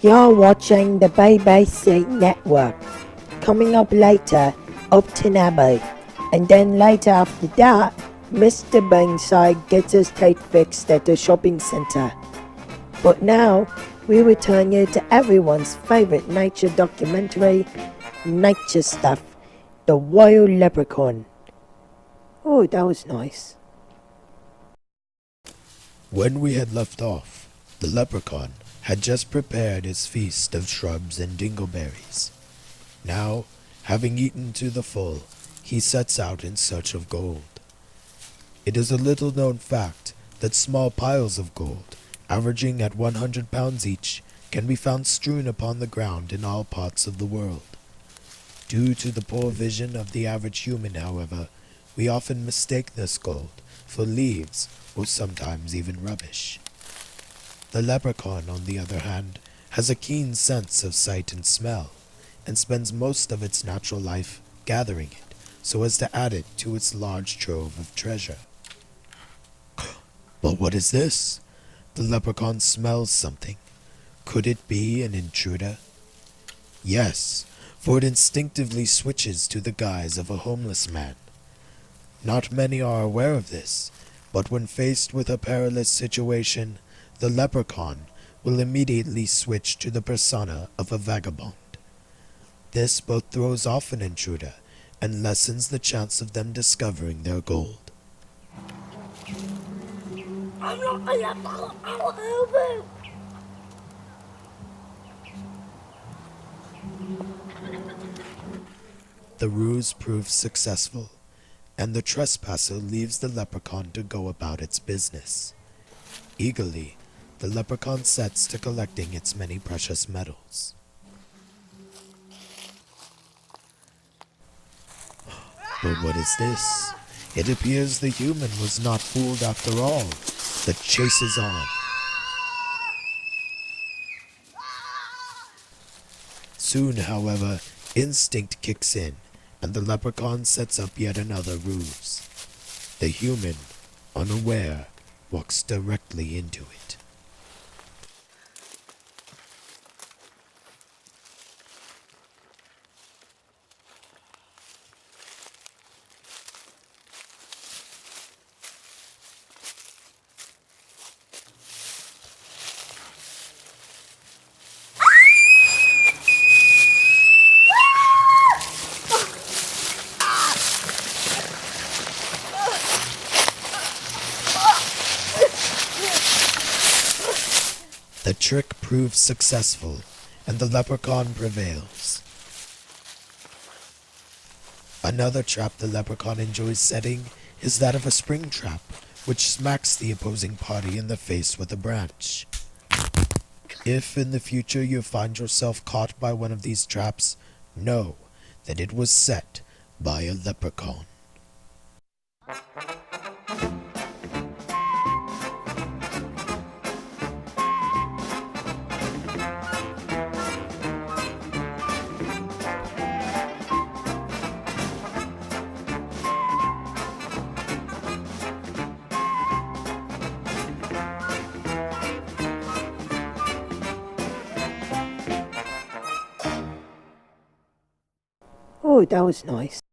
You're watching the BBC Network. Coming up later, Upton Abbey. And then later after that, Mr. Burnside gets his teeth fixed at the shopping centre. But now, we return you to everyone's favourite nature documentary, Nature Stuff, The Wild Leprechaun. Oh, that was nice. When we had left off, the leprechaun had just prepared his feast of shrubs and dingleberries. Now, having eaten to the full, he sets out in search of gold. It is a little-known fact that small piles of gold, averaging at 100 pounds each, can be found strewn upon the ground in all parts of the world. Due to the poor vision of the average human, however, we often mistake this gold for leaves or sometimes even rubbish. The leprechaun, on the other hand, has a keen sense of sight and smell, and spends most of its natural life gathering it so as to add it to its large trove of treasure. But what is this? The leprechaun smells something. Could it be an intruder? Yes, for it instinctively switches to the guise of a homeless man. Not many are aware of this, but when faced with a perilous situation, the leprechaun will immediately switch to the persona of a vagabond. This both throws off an intruder and lessens the chance of them discovering their gold. I'm not a leprechaun, I'm a hobo. The ruse proves successful, and the trespasser leaves the leprechaun to go about its business. Eagerly, the leprechaun sets to collecting its many precious metals. But what is this? It appears the human was not fooled after all. The chase is on. Soon, however, instinct kicks in, and the leprechaun sets up yet another ruse. The human, unaware, walks directly into it. The trick proves successful, and the leprechaun prevails. Another trap the leprechaun enjoys setting is that of a spring trap, which smacks the opposing party in the face with a branch. If in the future you find yourself caught by one of these traps, know that it was set by a leprechaun. Oh, that was nice.